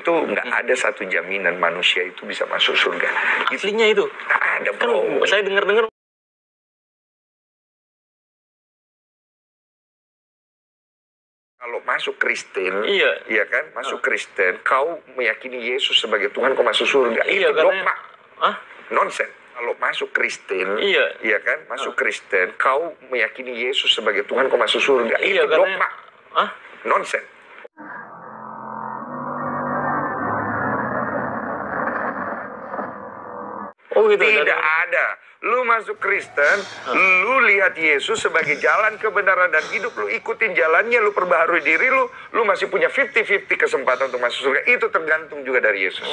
itu nggak ada satu jaminan manusia itu bisa masuk surga. Aslinya itu? Nggak ada, bro. Kan saya dengar-dengar. Kalau masuk Kristen, iya kan, masuk Kristen, kau meyakini Yesus sebagai Tuhan, kau masuk surga. Iya, itu dogma. Nonsen. Kalau masuk Kristen, iya kan, masuk Kristen, kau meyakini Yesus sebagai Tuhan, kau masuk surga. Itu dogma. Nonsen. Oh gitu. Tidak ada. Lu masuk Kristen, lu lihat Yesus sebagai jalan kebenaran dan hidup, lu ikutin jalannya, lu perbaharui diri lu masih punya 50-50 kesempatan untuk masuk surga. Itu tergantung juga dari Yesus.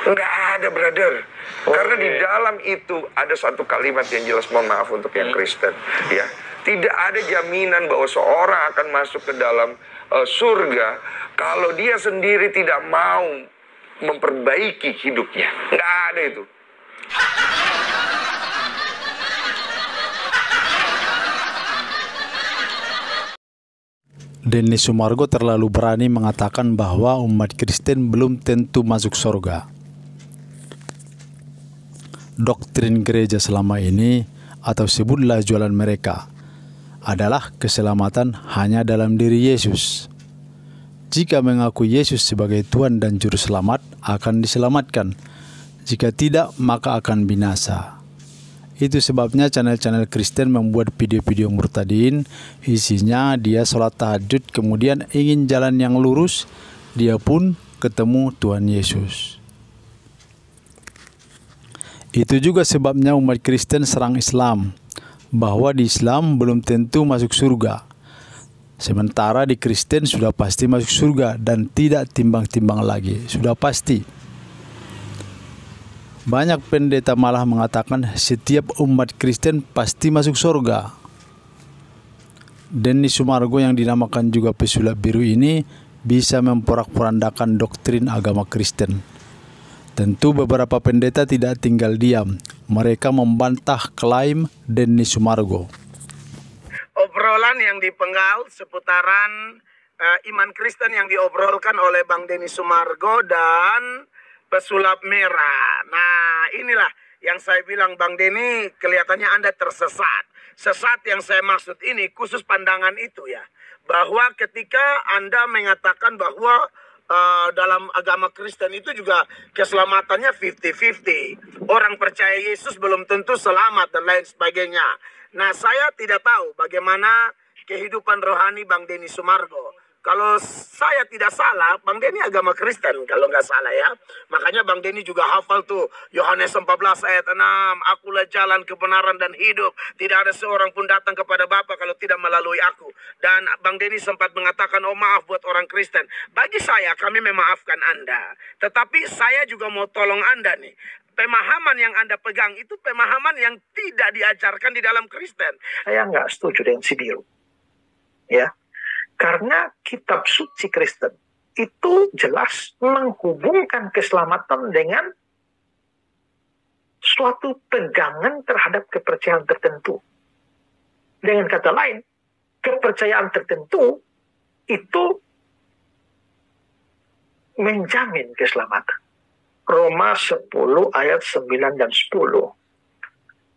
Enggak ada, brother. Karena di dalam itu ada satu kalimat yang jelas, mohon maaf untuk yang Kristen, ya. Tidak ada jaminan bahwa seorang akan masuk ke dalam surga kalau dia sendiri tidak mau memperbaiki hidupnya. Enggak ada itu. Denny Sumargo terlalu berani mengatakan bahwa umat Kristen belum tentu masuk surga. Doktrin gereja selama ini, atau sebutlah jualan mereka, adalah keselamatan hanya dalam diri Yesus. Jika mengaku Yesus sebagai Tuhan dan Juru Selamat, akan diselamatkan. Jika tidak, maka akan binasa. Itu sebabnya channel-channel Kristen membuat video-video murtadin, isinya dia sholat tahajud kemudian ingin jalan yang lurus, dia pun ketemu Tuhan Yesus. Itu juga sebabnya umat Kristen serang Islam, bahwa di Islam belum tentu masuk surga. Sementara di Kristen sudah pasti masuk surga dan tidak timbang-timbang lagi, sudah pasti. Banyak pendeta malah mengatakan setiap umat Kristen pasti masuk surga. Denny Sumargo yang dinamakan juga pesulap biru ini bisa memporak-porandakan doktrin agama Kristen. Tentu beberapa pendeta tidak tinggal diam. Mereka membantah klaim Denny Sumargo. Obrolan yang dipenggal seputaran iman Kristen yang diobrolkan oleh Bang Denny Sumargo dan pesulap merah. Nah, inilah yang saya bilang, Bang Denny, kelihatannya Anda tersesat. Sesat yang saya maksud ini khusus pandangan itu ya. Bahwa ketika Anda mengatakan bahwa dalam agama Kristen itu juga keselamatannya 50-50. Orang percaya Yesus belum tentu selamat dan lain sebagainya. Nah, saya tidak tahu bagaimana kehidupan rohani Bang Denny Sumargo. Kalau saya tidak salah, Bang Denny agama Kristen kalau nggak salah ya. Makanya Bang Denny juga hafal tuh Yohanes 14 ayat 6. Akulah jalan kebenaran dan hidup. Tidak ada seorang pun datang kepada Bapa kalau tidak melalui aku. Dan Bang Denny sempat mengatakan, oh maaf buat orang Kristen. Bagi saya, kami memaafkan Anda. Tetapi saya juga mau tolong Anda nih. Pemahaman yang Anda pegang itu pemahaman yang tidak diajarkan di dalam Kristen. Saya nggak setuju dengan si biru. Ya. Karena kitab suci Kristen itu jelas menghubungkan keselamatan dengan suatu pegangan terhadap kepercayaan tertentu. Dengan kata lain, kepercayaan tertentu itu menjamin keselamatan. Roma 10 ayat 9 dan 10.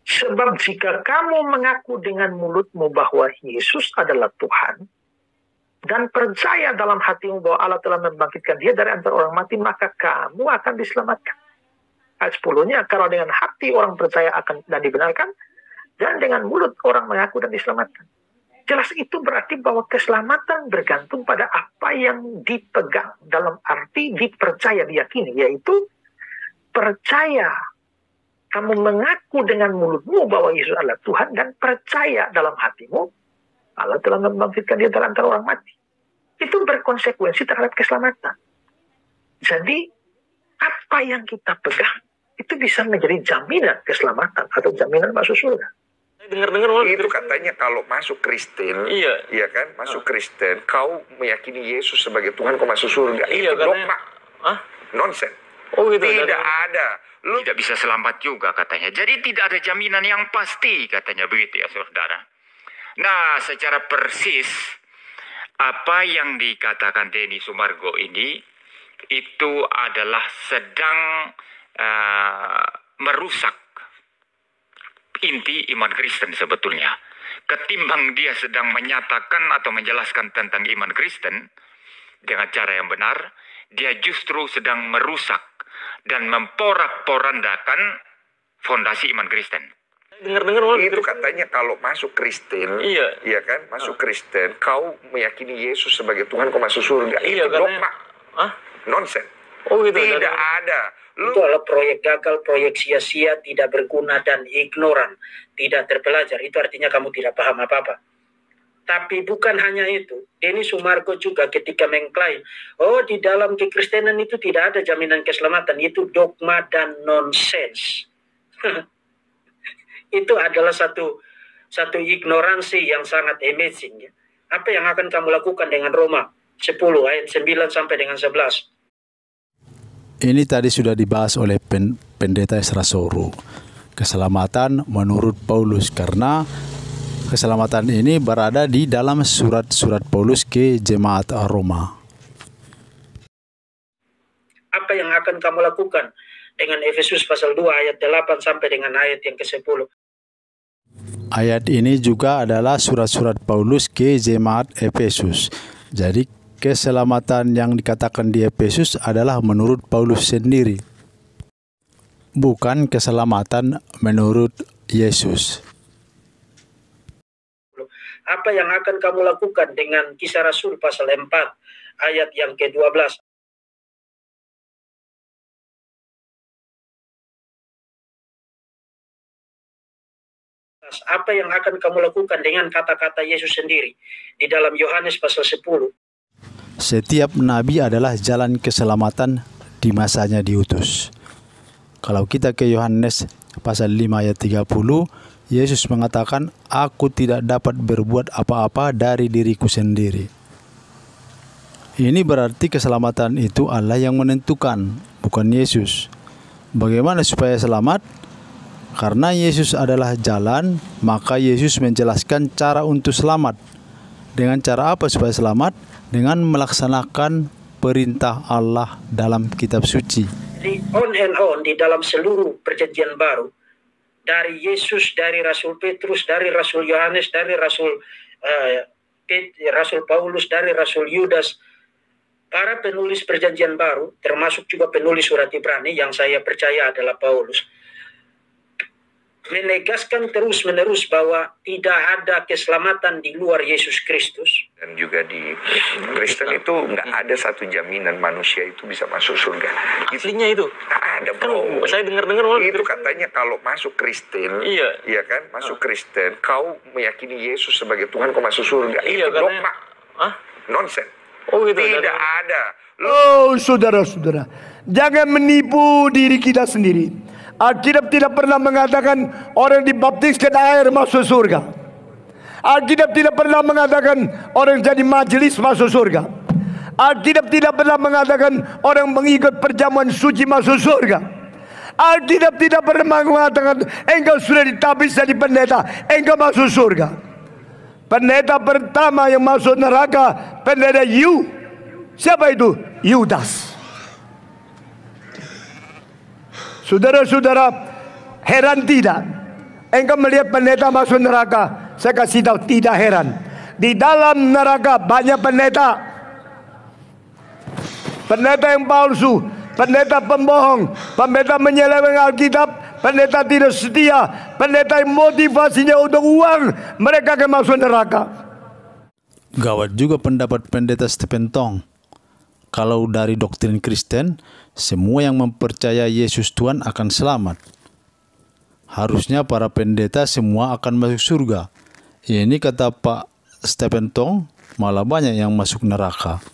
Sebab jika kamu mengaku dengan mulutmu bahwa Yesus adalah Tuhan, dan percaya dalam hatimu bahwa Allah telah membangkitkan dia dari antara orang mati, maka kamu akan diselamatkan. Ayat 10-nya, kalau dengan hati orang percaya akan dan dibenarkan, dan dengan mulut orang mengaku dan diselamatkan. Jelas itu berarti bahwa keselamatan bergantung pada apa yang dipegang. Dalam arti dipercaya, diyakini, yaitu percaya. Kamu mengaku dengan mulutmu bahwa Yesus adalah Tuhan, dan percaya dalam hatimu Allah telah membangkitkan dia dari antara orang mati. Itu berkonsekuensi terhadap keselamatan. Jadi, apa yang kita pegang, itu bisa menjadi jaminan keselamatan atau jaminan masuk surga. Dengar-dengar itu katanya kalau masuk Kristen, iya kan, masuk Kristen, kau meyakini Yesus sebagai Tuhan, kau masuk surga. Itu dogma. Nonsen. Oh gitu. Tidak ada. Lu tidak bisa selamat juga katanya. Jadi tidak ada jaminan yang pasti katanya, begitu ya saudara. Nah, secara persis apa yang dikatakan Denny Sumargo ini itu adalah sedang merusak inti iman Kristen sebetulnya. Ketimbang dia sedang menyatakan atau menjelaskan tentang iman Kristen dengan cara yang benar, dia justru sedang merusak dan memporak-porandakan fondasi iman Kristen. Dengar-dengar Itu katanya kalau masuk Kristen, iya kan, masuk Kristen, kau meyakini Yesus sebagai Tuhan, kau masuk surga. Iya, Itu katanya. dogma, nonsen. Oh gitu. Tidak ada. Itu adalah proyek gagal, proyek sia-sia, tidak berguna dan ignoran, tidak terpelajar. Itu artinya kamu tidak paham apa-apa. Tapi bukan hanya itu, Denny Sumargo juga ketika mengklaim, oh di dalam kekristenan itu tidak ada jaminan keselamatan, itu dogma dan nonsens. Itu adalah satu ignoransi yang sangat amazing. Ya. Apa yang akan kamu lakukan dengan Roma 10 ayat 9 sampai dengan 11? Ini tadi sudah dibahas oleh pendeta Esra Soru. Keselamatan menurut Paulus, karena keselamatan ini berada di dalam surat-surat Paulus ke jemaat Roma. Apa yang akan kamu lakukan dengan Efesus pasal 2 ayat 8 sampai dengan ayat yang ke-10? Ayat ini juga adalah surat-surat Paulus ke jemaat Efesus. Jadi keselamatan yang dikatakan di Efesus adalah menurut Paulus sendiri, bukan keselamatan menurut Yesus. Apa yang akan kamu lakukan dengan Kisah Rasul pasal 4 ayat yang ke-12? Apa yang akan kamu lakukan dengan kata-kata Yesus sendiri di dalam Yohanes pasal 10? Setiap nabi adalah jalan keselamatan di masanya diutus. Kalau kita ke Yohanes pasal 5 ayat 30, Yesus mengatakan, aku tidak dapat berbuat apa-apa dari diriku sendiri. Ini berarti keselamatan itu Allah yang menentukan, bukan Yesus. Bagaimana supaya selamat? Karena Yesus adalah jalan, maka Yesus menjelaskan cara untuk selamat. Dengan cara apa supaya selamat? Dengan melaksanakan perintah Allah dalam kitab suci. Di on and on di dalam seluruh perjanjian baru, dari Yesus, dari Rasul Petrus, dari Rasul Yohanes, dari Rasul Paulus, dari Rasul Yudas, para penulis perjanjian baru, termasuk juga penulis surat Ibrani yang saya percaya adalah Paulus, menegaskan terus-menerus bahwa tidak ada keselamatan di luar Yesus Kristus. Dan juga di Kristen itu nggak ada satu jaminan manusia itu bisa masuk surga. Aslinya itu. Nggak ada, Kan bro. saya dengar-dengar Itu katanya kalau masuk Kristen, iya kan, masuk Kristen, kau meyakini Yesus sebagai Tuhan, kau masuk surga. Iya, Itu katanya. dogma, nonsen. Oh gitu. Tidak ada. Oh, saudara-saudara, jangan menipu diri kita sendiri. Alkitab tidak pernah mengatakan orang dibaptiskan air masuk surga. Alkitab tidak pernah mengatakan orang jadi majelis masuk surga. Alkitab tidak pernah mengatakan orang mengikut perjamuan suci masuk surga. Alkitab tidak pernah mengatakan engkau sudah ditabis jadi pendeta, engkau masuk surga. Pendeta pertama yang masuk neraka, pendeta siapa itu? Yudas. Saudara-saudara, heran tidak? Engkau melihat pendeta masuk neraka? Saya kasih tahu, tidak heran. Di dalam neraka banyak pendeta. Pendeta yang palsu, pendeta pembohong, pendeta menyeleweng Alkitab, pendeta tidak setia, pendeta yang motivasinya untuk uang, mereka akan masuk neraka. Gawat juga pendapat pendeta Stephen Tong. Kalau dari doktrin Kristen, semua yang mempercayai Yesus Tuhan akan selamat. Harusnya para pendeta semua akan masuk surga. Ini kata Pak Stephen Tong, malah banyak yang masuk neraka.